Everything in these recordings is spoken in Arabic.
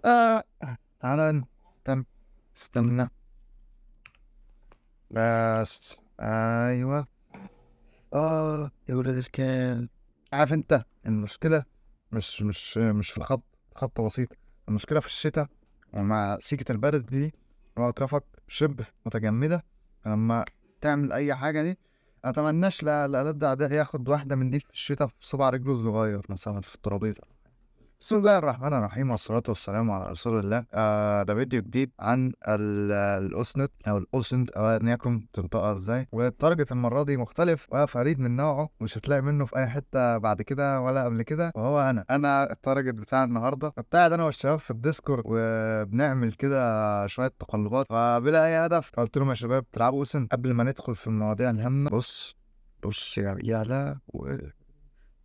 آه. تعالى. استنى. استنى. بس ايوه. يا ولاد الكلب. عارف انت المشكلة مش في الخط. خط بسيط. المشكلة في الشتاء ومع سيكة البرد دي وأطرافك شبه متجمدة لما تعمل أي حاجة دي. أتمناش لا ده ياخد واحدة من دي في الشتاء في صباع رجله الصغير مثلا في الترابيزة. بسم الله الرحمن الرحيم والصلاة والسلام على رسول الله. ده فيديو جديد عن الأوسنت أو الأوسنت أو أن يكن تنطقها ازاي، والتارجت المرة دي مختلف وفريد من نوعه، مش هتلاقي منه في أي حتة بعد كده ولا قبل كده، وهو أنا التارجت بتاع النهاردة بتاعت أنا والشباب في الديسكورد، وبنعمل كده شوية تقلبات وبلا أي هدف. قلت لهم يا شباب تلعبوا أوسنت قبل ما ندخل في المواضيع الهامة. بص يا لا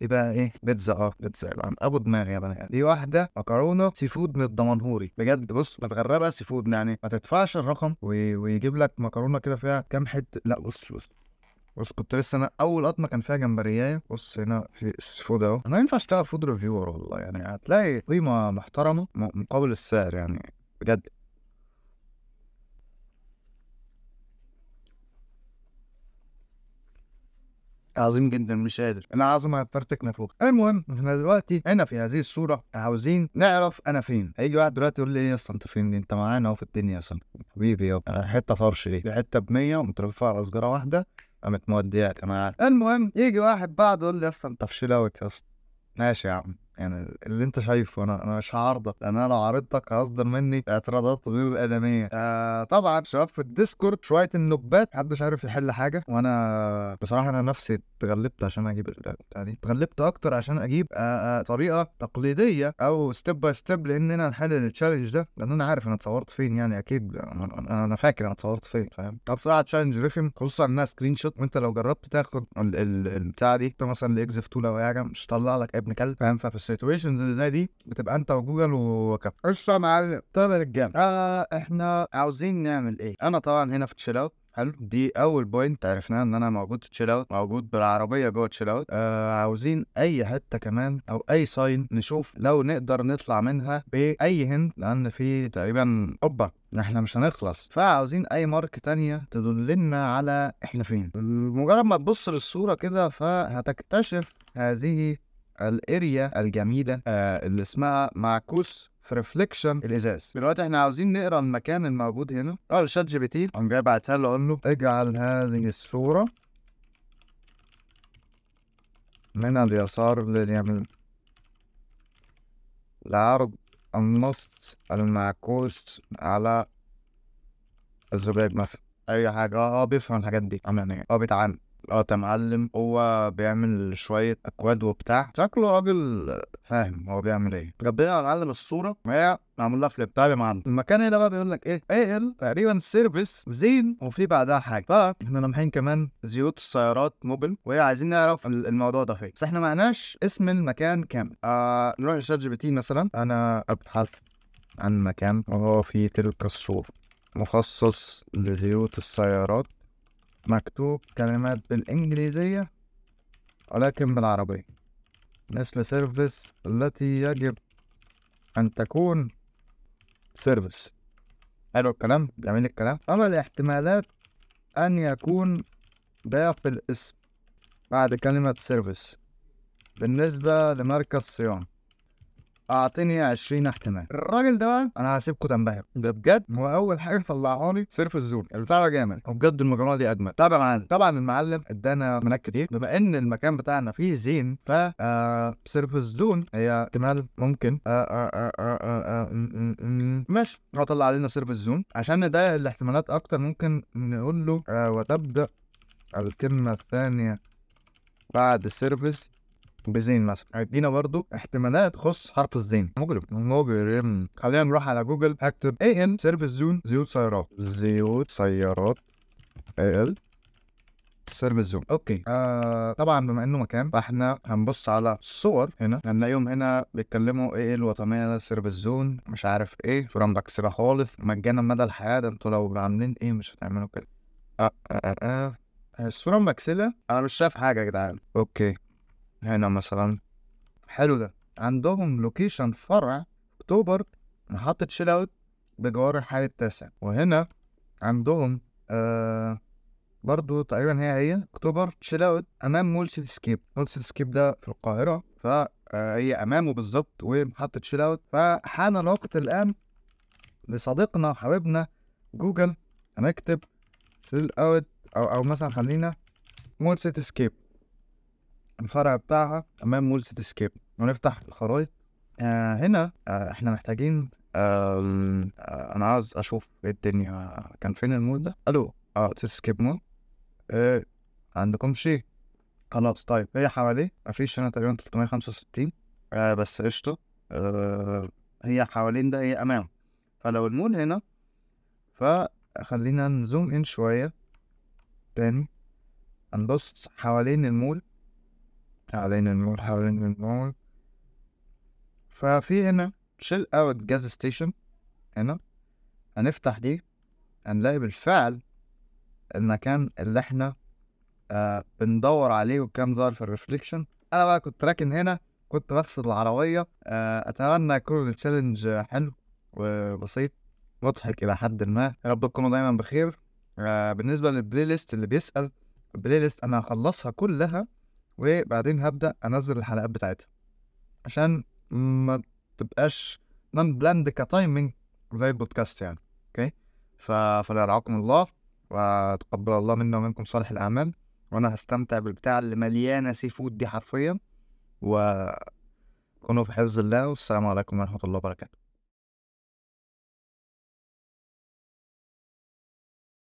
يبقى ايه بيتزا. بيتزا يبقى ابو دماغ يا بني ادم. دي واحده مكرونه سي فود من الدمنهوري بجد. بص متغربه سي فود يعني ما تدفعش الرقم ويجيب لك مكرونه كده فيها كام حته. لا بص كنت لسه انا اول قطمه كان فيها جمبريايه. بص هنا في السي فود اهو. انا ينفع اشتغل فود ريفيور والله، يعني هتلاقي قيمه محترمه مقابل السعر يعني بجد. عظيم جدا مش قادر انا عظمه هتفرتك نافوخ. المهم احنا دلوقتي هنا في هذه الصوره عاوزين نعرف انا فين. هيجي واحد دلوقتي يقول لي ايه يا اسطى انت فين؟ انت معانا اهو في الدنيا يا اسطى. حبيبي يابا حته طرش دي حته ب 100 ومترفعه على سجاره واحده قامت مودياك انا عارف. المهم يجي واحد بعد يقول لي يا اسطى انت في شلاوت يا اسطى. ماشي يا عم، يعني اللي انت شايفه انا مش هعارضك، لان انا لو عارضتك هصدر مني اعتراضات غير ادميه. طبعا شباب في الديسكورد شويه النوبات محدش عارف يحل حاجه، وانا بصراحه انا نفسي اتغلبت عشان اجيب البتاع دي. اتغلبت اكتر عشان اجيب طريقه تقليديه او ستيب باي ستيب لاننا نحل التشالنج ده، لان انا عارف انا اتصورت فين يعني اكيد. انا فاكر انا اتصورت فين فاهم. طب بصراحه تشالنج رخم خصوصا انها سكرين شوت، وانت لو جربت تاخد البتاع دي مثلا الاكزف تول او حاجه مش طلع لك ابن كلب فاهم. ففي السيتويشنز اللي زي دي بتبقى انت وجوجل وكف قشطه يا معلم. طيب يا رجاله احنا عاوزين نعمل ايه؟ انا طبعا هنا في تشيل اوت. حلو، دي اول بوينت عرفناها ان انا موجود في تشيل اوت، موجود بالعربيه جوه تشيل اوت. عاوزين اي حته كمان او اي ساين نشوف لو نقدر نطلع منها باي هند، لان في تقريبا اوبا احنا مش هنخلص. فعاوزين اي مارك تانية تدلنا على احنا فين. مجرد ما تبص للصورة كده فهتكتشف هذه الاريا الجميلة اللي اسمها معكوس في ريفليكشن الازاز. دلوقتي احنا عاوزين نقرا المكان الموجود هنا. شات جي بي تي قام جاي بعتها له اقول له اجعل هذه الصورة من اليسار لليمين لعرض النص المعكوس على الزجاج مثلا. اي حاجه بيفهم الحاجات دي عمليا بيتعامل. يا معلم هو بيعمل شويه اكواد وبتاع، شكله راجل فاهم هو بيعمل ايه. ربنا يا معلم الصوره وهي معمول لها فليب. طيب يا معلم المكان هنا بقى بيقول لك ايه تقريبا سيرفيس زين وفي بعدها حاجه. فاحنا لامحين كمان زيوت السيارات موبل، وهي عايزين نعرف الموضوع ده فين، بس احنا معناش اسم المكان كامل. نروح لشات جي بي تي مثلا. انا ابحث عن مكان وهو في تلك الصورة مخصص لزيوت السيارات، مكتوب كلمات بالإنجليزية ولكن بالعربية، مثل سيرفيس التي يجب أن تكون سيرفيس. حلو الكلام، جميل الكلام. أما الاحتمالات أن يكون باقي الاسم بعد كلمة سيرفيس بالنسبة لمركز صيانة اعطيني 20 احتمال. الراجل ده بقى انا هسيبكم تنبهروا ده بجد. هو اول حاجه طلعها لي سيرف الزون. البتاع ده جامد وبجد المجموعه دي اجمل. طبعا معلم طبعا المعلم ادانا منك كتير بما ان المكان بتاعنا فيه زين. ف سيرف الزون هي احتمال ممكن ماشي. هو طلع علينا سيرف الزون عشان نضيق الاحتمالات اكتر. ممكن نقول له وتبدا الكلمه الثانيه بعد السيرفيس بزين مثلا. هيدينا برضو احتمالات تخص حرف الزين. مجرم. خلينا نروح على جوجل اكتب ان سيرفيس زون زيوت سيارات. زيوت سيارات ال سيرفيس زون. اوكي. طبعا بما انه مكان فاحنا هنبص على الصور هنا هنلاقيهم هنا بيتكلموا ايه الوطنيه سيرفيس زون مش عارف ايه. صوره مركزه خالص مجانا مدى الحياه. ده انتوا لو عاملين ايه مش هتعملوا كده. الصوره مكسله انا مش شايف حاجه يا جدعان. اوكي هنا مثلا حلو ده عندهم لوكيشن فرع اكتوبر محطة شيل اوت بجوار الحي التاسع. وهنا عندهم برضو تقريبا هي اكتوبر شيل اوت امام مول سيتي سكيب. مول سيتي سكيب ده في القاهرة، فهي امامه بالظبط ومحطة شيل اوت. فحان الوقت الان لصديقنا وحبيبنا جوجل هنكتب شيل اوت او مثلا خلينا مول سيتي سكيب، الفرع بتاعها امام مول سيتي سكيب، ونفتح الخرائط. هنا احنا محتاجين انا عاوز اشوف ايه الدنيا، كان فين المول ده؟ الو سيتي سكيب مول. عندكم شيء؟ خلاص طيب، هي حواليه مفيش هنا تقريبا 365 بس قشطة. هي حوالين ده، هي امام. فلو المول هنا، فخلينا نزوم ان شوية تاني، هنبص حوالين المول حوالين المول. ففي هنا شيل اوت جاز ستيشن. هنا هنفتح دي، هنلاقي بالفعل المكان اللي احنا بندور عليه وكان ظاهر في الريفليكشن. انا بقى كنت راكن هنا، كنت بغسل العربية. اتمنى يكون التشالنج حلو وبسيط مضحك الى حد ما. يا رب تكونوا دايما بخير. بالنسبة للبلاي ليست اللي بيسأل، البلاي ليست انا هخلصها كلها وبعدين هبدأ انزل الحلقات بتاعتها عشان ما تبقاش نون بلاند كتايمينج زي البودكاست يعني. اوكي، فلا يرعاكم الله وتقبل الله منا ومنكم صالح الاعمال، وانا هستمتع بالبتاع اللي مليانه سي فود دي حرفيا. وكونوا في حفظ الله، والسلام عليكم ورحمه الله وبركاته.